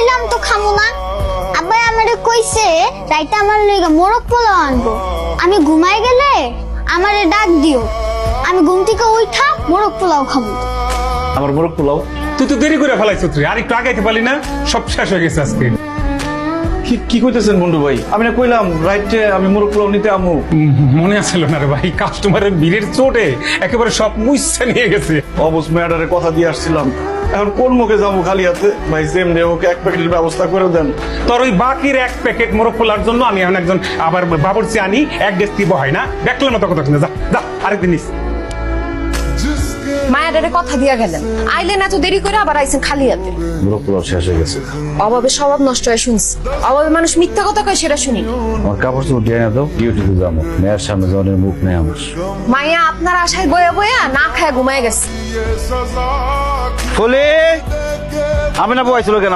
কইলাম তো খামু না। আব্বাই আমারে কইছে রাইতে আমার লইগা মোরগ পোলাও আনবো। আমি ঘুমাই গেলে আমারে ডাক দিও, আমি ঘুম থেকে উঠা মোরগ পোলাও খাবো। আমার মোরগ পোলাও? তুই তো দেরি করে ফেলাইছ তুই, আর একটু আগাইতে পারলি না? সব শেষ হয়ে গেছে আজকে। কি কইতেছেন বন্ধু ভাই? আমি না কইলাম রাইটে আমি মোরগ পোলাও নিতে আমু। মনে আসছিল না রে ভাই, কাস্টমারের ভিড়ের চোটে একেবারে সব মুইসা নিয়ে গেছে। অবস ম্যাডারে কথা দিয়ে আসছিলাম, এখন কোন মুখে যাবো খালি হাতে? ভাই যেমনি ওকে এক প্যাকেটের ব্যবস্থা করে দেন। তোর ওই বাকির এক প্যাকেট মোরগ পোলার জন্য আমি এখন একজন আবার বাবুর্চি আনি, এক ডেস্ক দিব হয় না? দেখলাম মতো কথা শুনে, যা যা আরেকদিন নিস। মায়াডারে কথা দিয়া গেলেন, আইলেন এত দেরি করে আবার আইছেন খালি হাতে। মোরগ পোলাও শেষ হয়ে গেছে। অভাবে স্বভাব নষ্ট হয়ে শুনছি, অভাবে মানুষ মিথ্যা কথা কয় সেটা শুনি। আমার কাপড় চোপড় দিয়ে না দাও, ডিউটিতে যাবো। মেয়ের সামনে জনের মুখ নেই আমার। মায়া আপনার আশায় বয়া বয়া না খায় ঘুমায় গেছে। ফলে আমি না বয়ছিল কেন?